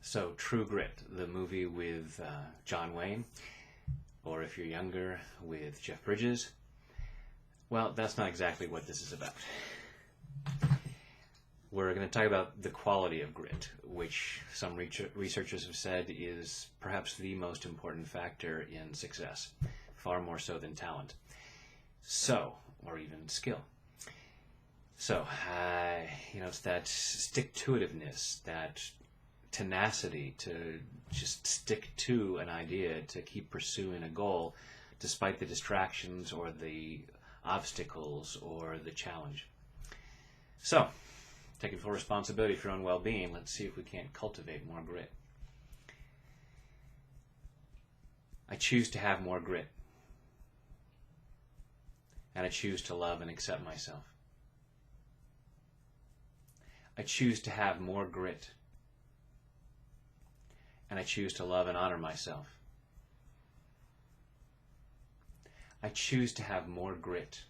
So, True Grit, the movie with John Wayne, or if you're younger, with Jeff Bridges. Well, that's not exactly what this is about. We're going to talk about the quality of grit, which some researchers have said is perhaps the most important factor in success, far more so than talent. Or even skill. It's that stick-to-itiveness, that tenacity to just stick to an idea, to keep pursuing a goal, despite the distractions or the obstacles or the challenge. So, taking full responsibility for your own well-being, let's see if we can't cultivate more grit. I choose to have more grit. And I choose to love and accept myself. I choose to have more grit. And I choose to love and honor myself. I choose to have more grit.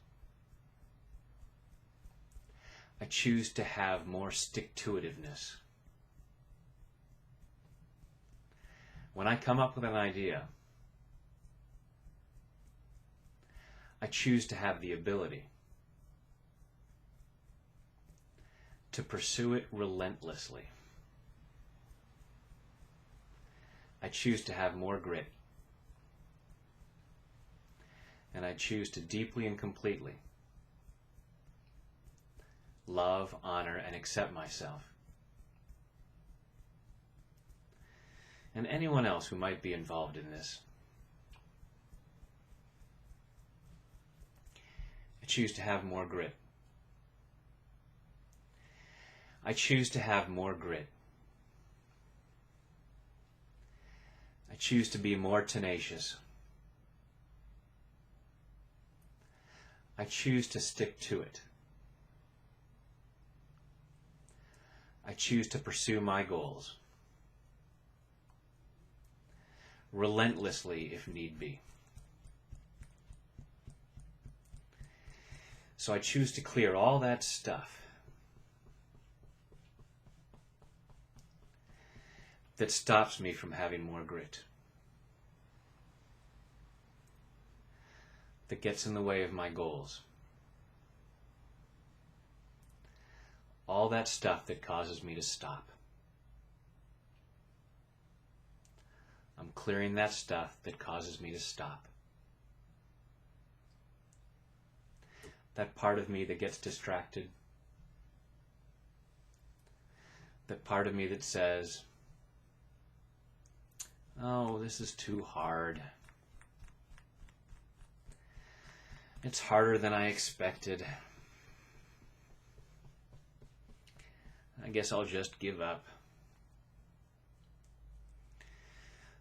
I choose to have more stick-to-itiveness. When I come up with an idea, I choose to have the ability to pursue it relentlessly. I choose to have more grit. And I choose to deeply and completely love, honor, and accept myself. And anyone else who might be involved in this. I choose to have more grit. I choose to have more grit. I choose to be more tenacious. I choose to stick to it. I choose to pursue my goals relentlessly if need be. So I choose to clear all that stuff that stops me from having more grit, that gets in the way of my goals. All that stuff that causes me to stop. I'm clearing that stuff that causes me to stop. That part of me that gets distracted. That part of me that says, oh, this is too hard. It's harder than I expected. I guess I'll just give up.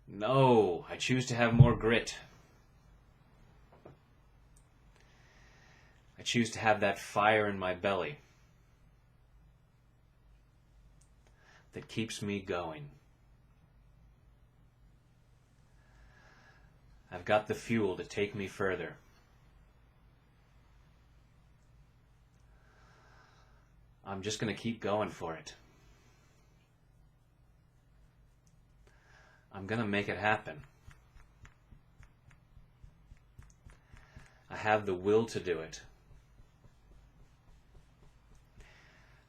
No, I choose to have more grit. I choose to have that fire in my belly that keeps me going. I've got the fuel to take me further. I'm just going to keep going for it. I'm going to make it happen. I have the will to do it.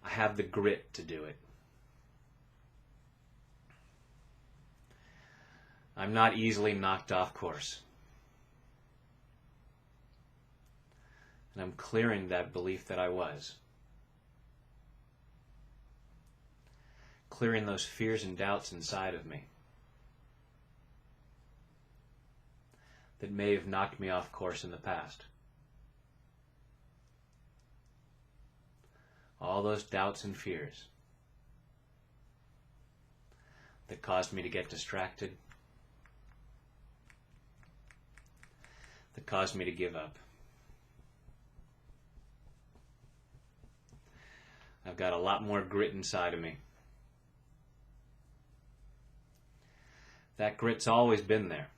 I have the grit to do it. I'm not easily knocked off course. And I'm clearing that belief that I was. Clearing those fears and doubts inside of me that may have knocked me off course in the past. All those doubts and fears that caused me to get distracted, that caused me to give up. I've got a lot more grit inside of me. That grit's always been there.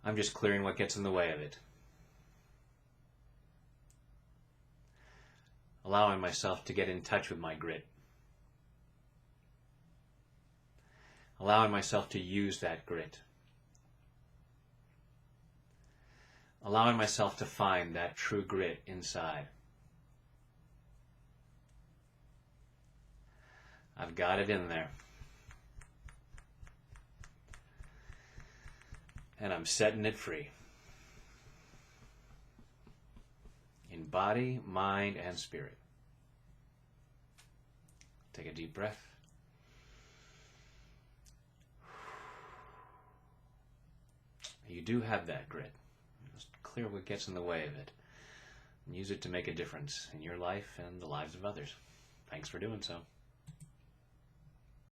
I'm just clearing what gets in the way of it. Allowing myself to get in touch with my grit. Allowing myself to use that grit. Allowing myself to find that true grit inside. I've got it in there. And I'm setting it free. In body, mind, and spirit. Take a deep breath. You do have that grit. Just clear what gets in the way of it. And use it to make a difference in your life and the lives of others. Thanks for doing so.